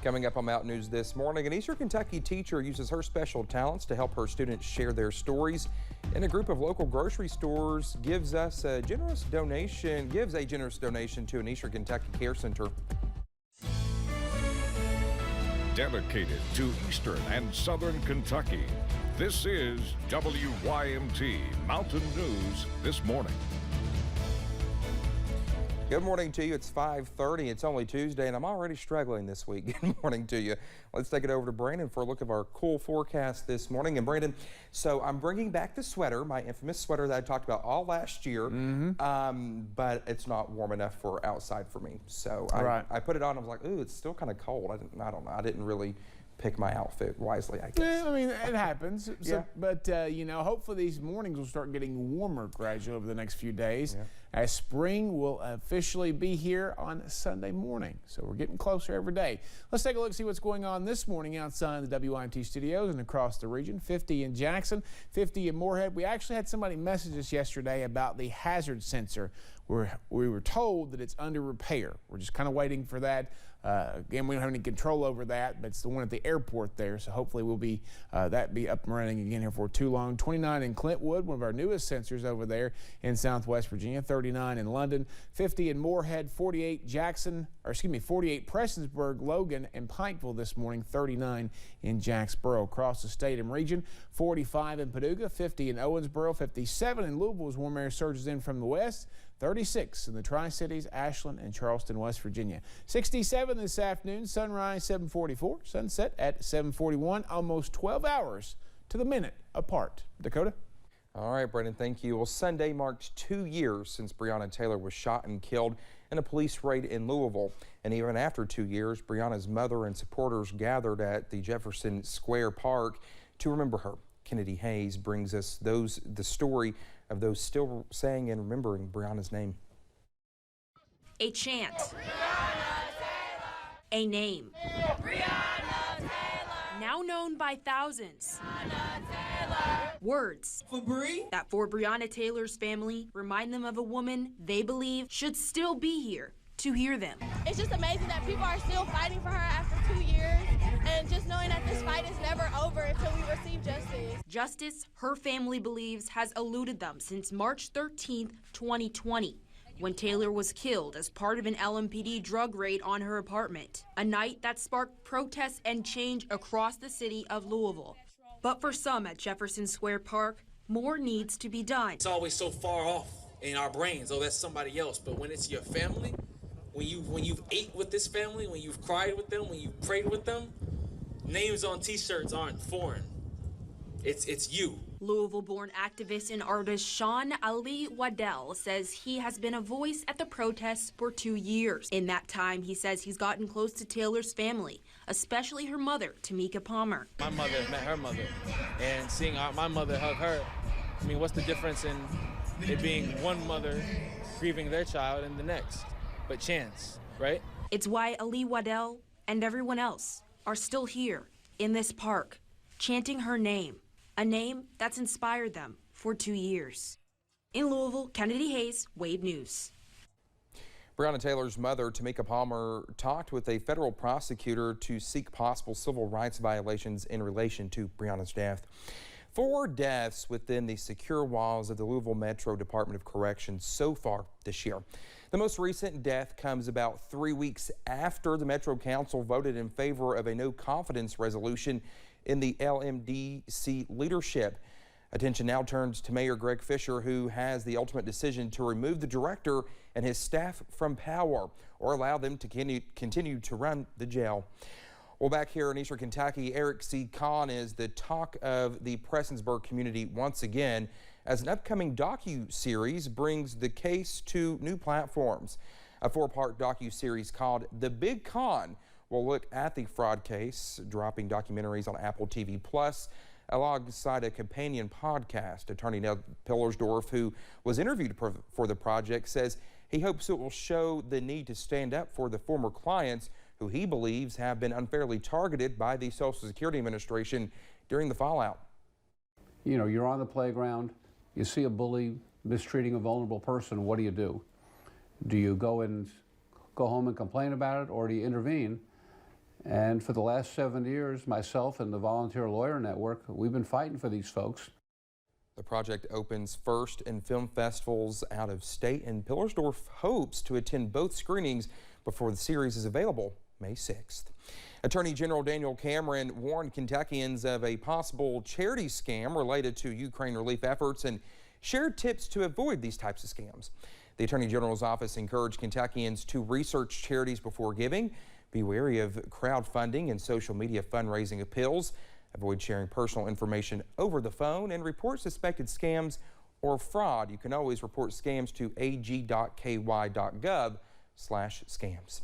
Coming up on Mountain News this morning, an Eastern Kentucky teacher uses her special talents to help her students share their stories. And a group of local grocery stores gives a generous donation to an Eastern Kentucky care center. Dedicated to Eastern and Southern Kentucky, this is WYMT Mountain News this morning. Good morning to you. It's 5:30. It's only Tuesday, and I'm already struggling this week. Good morning to you. Let's take it over to Brandon for a look at our cool forecast this morning. And Brandon, so I'm bringing back the sweater, my infamous sweater that I talked about all last year, but it's not warm enough for outside for me. So I put it on. I was like, ooh, it's still kind of cold. I don't know. I didn't really pick my outfit wisely, I guess. Yeah, I mean, it happens. So, yeah. But, you know, hopefully these mornings will start getting warmer gradually over the next few days, as spring will officially be here on Sunday morning. So we're getting closer every day. Let's take a look, see what's going on this morning outside the WYMT studios and across the region. 50 in Jackson, 50 in Moorhead. We actually had somebody message us yesterday about the hazard sensor. We were told that it's under repair. We're just kind of waiting for that. Again, we don't have any control over that, but it's the one at the airport there, so hopefully we'll be that be up and running again here for too long. 29 in Clintwood, one of our newest sensors over there in Southwest Virginia. 39 in London, 50 in Moorhead, 48 48 Prestonsburg, Logan, and Pikeville this morning. 39 in Jacksboro. Across the state and region, 45 in Paducah, 50 in Owensboro, 57 in Louisville as warm air surges in from the west. 36 in the Tri-Cities, Ashland, and Charleston, West Virginia. 67 this afternoon, sunrise 7:44, sunset at 7:41, almost 12 hours to the minute apart. Dakota? All right, Brendan, thank you. Well, Sunday marks 2 years since Brianna Taylor was shot and killed in a police raid in Louisville. And even after 2 years, Brianna's mother and supporters gathered at the Jefferson Square Park to remember her. Kennedy Hayes brings us the story of those still saying and remembering Brianna's name. A chant. A name. Now known by thousands. Words that for Brianna Taylor's family remind them of a woman they believe should still be here to hear them. It's just amazing that people are still fighting for her after 2 years, and just knowing that this fight is never over until we receive justice. Justice her family believes has eluded them since March 13th, 2020, when Taylor was killed as part of an LMPD drug raid on her apartment, a night that sparked protests and change across the city of Louisville. But for some at Jefferson Square Park, more needs to be done. It's always so far off in our brains, oh, that's somebody else, but when it's your family, when you've ate with this family, when you've cried with them, when you've prayed with them, names on t-shirts aren't foreign. It's you. Louisville-born activist and artist Sean Ali Waddell says he has been a voice at the protests for 2 years. In that time, he says he's gotten close to Taylor's family, especially her mother, Tamika Palmer. My mother met her mother, and seeing my mother hug her, I mean, what's the difference in it being one mother grieving their child and the next? But chance, right? It's why Ali Waddell and everyone else are still here in this park, chanting her name, a name that's inspired them for 2 years. In Louisville, Kennedy Hayes, Wave News. Brianna Taylor's mother, Tamika Palmer, talked with a federal prosecutor to seek possible civil rights violations in relation to Brianna's death. 4 deaths within the secure walls of the Louisville Metro Department of Corrections so far this year. The most recent death comes about 3 weeks after the Metro Council voted in favor of a no confidence resolution in the LMDC leadership. Attention now turns to Mayor Greg Fisher, who has the ultimate decision to remove the director and his staff from power or allow them to continue to run the jail. Well, back here in Eastern Kentucky, Eric C. Kahn is the talk of the Prestonsburg community once again, as an upcoming docu-series brings the case to new platforms. A 4-part docu-series called The Big Con will look at the fraud case, dropping documentaries on Apple TV Plus alongside a companion podcast. Attorney Ned Pillersdorf, who was interviewed for the project, says he hopes it will show the need to stand up for the former clients who he believes have been unfairly targeted by the Social Security Administration during the fallout. You know, you're on the playground, you see a bully mistreating a vulnerable person, what do you do? Do you go home and complain about it, or do you intervene? And for the last 7 years, myself and the Volunteer Lawyer Network, we've been fighting for these folks. The project opens first in film festivals out of state, and Pillersdorf hopes to attend both screenings before the series is available May 6th. Attorney General Daniel Cameron warned Kentuckians of a possible charity scam related to Ukraine relief efforts and shared tips to avoid these types of scams. The Attorney General's office encouraged Kentuckians to research charities before giving, be wary of crowdfunding and social media fundraising appeals, avoid sharing personal information over the phone, and report suspected scams or fraud. You can always report scams to ag.ky.gov/scams.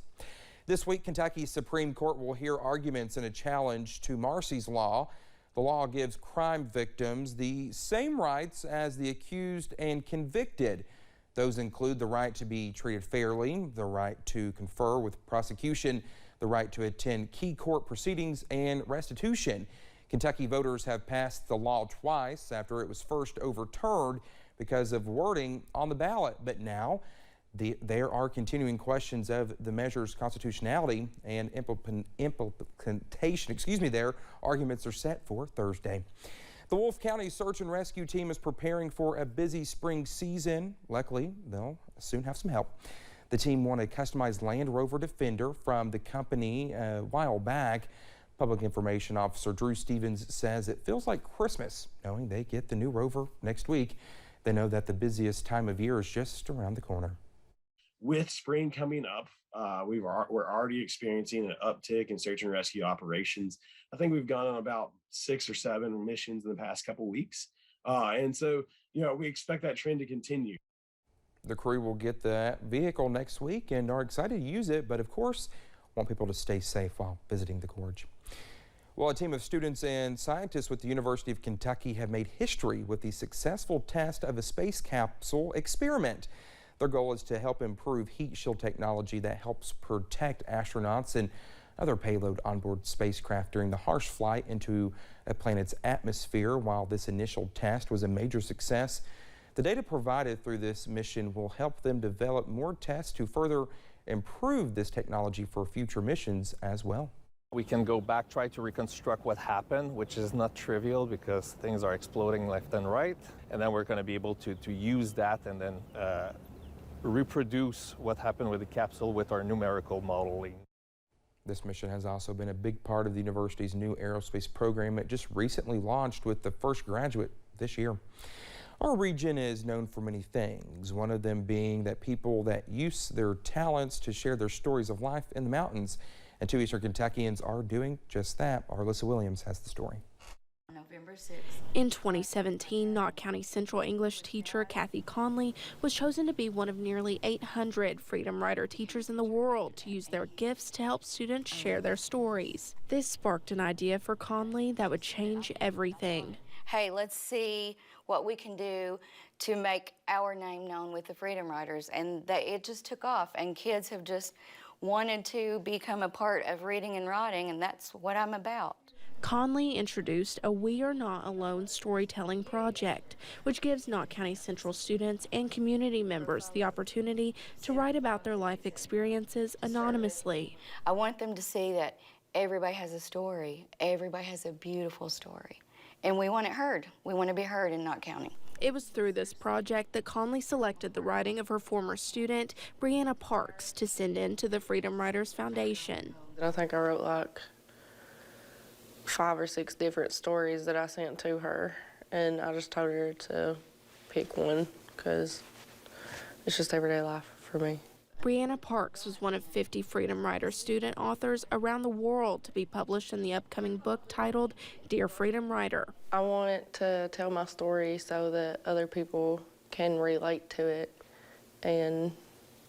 This week, Kentucky's Supreme Court will hear arguments in a challenge to Marsy's law. The law gives crime victims the same rights as the accused and convicted. Those include the right to be treated fairly, the right to confer with prosecution, the right to attend key court proceedings, and restitution. Kentucky voters have passed the law twice after it was first overturned because of wording on the ballot. But now there are continuing questions of the measure's constitutionality and implementation. Their arguments are set for Thursday. The Wolfe County Search and Rescue Team is preparing for a busy spring season. Luckily, they'll soon have some help. The team won a customized Land Rover Defender from the company a while back. Public Information Officer Drew Stevens says it feels like Christmas knowing they get the new Rover next week. They know that the busiest time of year is just around the corner. With spring coming up, we're already experiencing an uptick in search and rescue operations. I think we've gone on about 6 or 7 missions in the past couple weeks. And so, we expect that trend to continue. The crew will get that vehicle next week and are excited to use it, but of course, want people to stay safe while visiting the gorge. Well, a team of students and scientists with the University of Kentucky have made history with the successful test of a space capsule experiment. Their goal is to help improve heat shield technology that helps protect astronauts and other payload onboard spacecraft during the harsh flight into a planet's atmosphere. While this initial test was a major success, the data provided through this mission will help them develop more tests to further improve this technology for future missions as well. We can go back, try to reconstruct what happened, which is not trivial because things are exploding left and right. And then we're going to be able to use that and then reproduce what happened with the capsule with our numerical modeling. This mission has also been a big part of the university's new aerospace program. It just recently launched with the first graduate this year. Our region is known for many things, one of them being that people that use their talents to share their stories of life in the mountains. And 2 Eastern Kentuckians are doing just that. Alyssa Williams has the story. November 6th. In 2017, Knott County Central English teacher Kathy Conley was chosen to be one of nearly 800 Freedom Rider teachers in the world to use their gifts to help students share their stories. This sparked an idea for Conley that would change everything. Hey, let's see what we can do to make our name known with the Freedom Riders. And it just took off, and kids have just wanted to become a part of reading and writing, and that's what I'm about. Conley introduced a We Are Not Alone storytelling project, which gives Knott County Central students and community members the opportunity to write about their life experiences anonymously. I want them to see that everybody has a story. Everybody has a beautiful story. And we want it heard. We want to be heard in Knott County. It was through this project that Conley selected the writing of her former student, Brianna Parks, to send in to the Freedom Riders Foundation. I think I wrote like 5 or 6 different stories that I sent to her, and I just told her to pick one because it's just everyday life for me. Brianna Parks was one of 50 Freedom Rider student authors around the world to be published in the upcoming book titled Dear Freedom Rider. I wanted to tell my story so that other people can relate to it and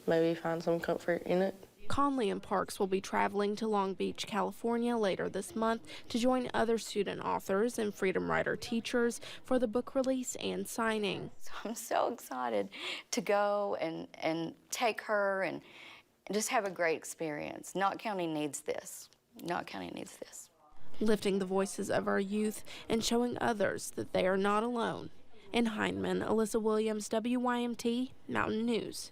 maybe find some comfort in it. Conley and Parks will be traveling to Long Beach, California later this month to join other student authors and Freedom Rider teachers for the book release and signing. So I'm so excited to go and take her and just have a great experience. Knott County needs this. Knott County needs this. Lifting the voices of our youth and showing others that they are not alone. In Hindman, Alyssa Williams, WYMT Mountain News.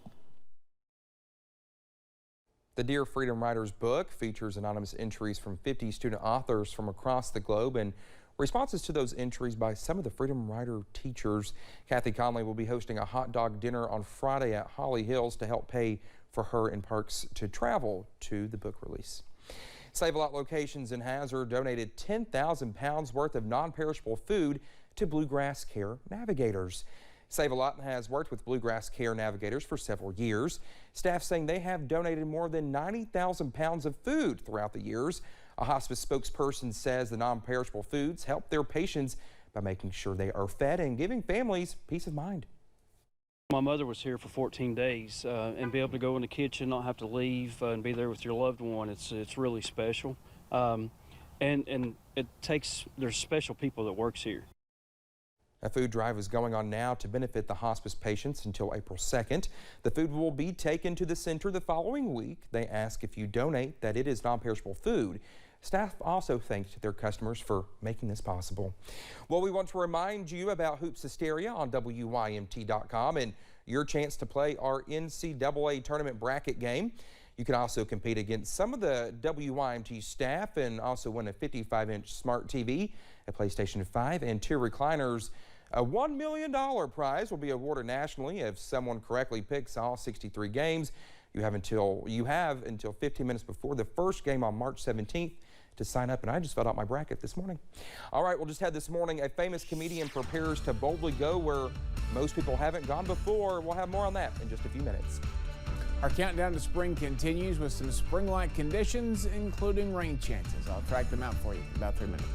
The Dear Freedom Riders book features anonymous entries from 50 student authors from across the globe and responses to those entries by some of the Freedom Rider teachers. Kathy Conley will be hosting a hot dog dinner on Friday at Holly Hills to help pay for her and Parks to travel to the book release. Save-A-Lot locations in Hazard donated 10,000 pounds worth of non-perishable food to Bluegrass Care Navigators. Save-A-Lot has worked with Bluegrass Care Navigators for several years. Staff saying they have donated more than 90,000 pounds of food throughout the years. A hospice spokesperson says the non-perishable foods help their patients by making sure they are fed and giving families peace of mind. My mother was here for 14 days and be able to go in the kitchen, not have to leave and be there with your loved one. It's really special. And it takes, there's special people that works here. A food drive is going on now to benefit the hospice patients until April 2nd. The food will be taken to the center the following week. They ask if you donate that it is non-perishable food. Staff also thanked their customers for making this possible. Well, we want to remind you about Hoops Hysteria on WYMT.com and your chance to play our NCAA tournament bracket game. You can also compete against some of the WYMT staff and also win a 55-inch smart TV, a PlayStation 5, and 2 recliners. A $1 million prize will be awarded nationally if someone correctly picks all 63 games. You have until 15 minutes before the first game on March 17th to sign up, and I just filled out my bracket this morning. All right, we'll just head this morning. A famous comedian prepares to boldly go where most people haven't gone before. We'll have more on that in just a few minutes. Our countdown to spring continues with some spring-like conditions, including rain chances. I'll track them out for you in about 3 minutes.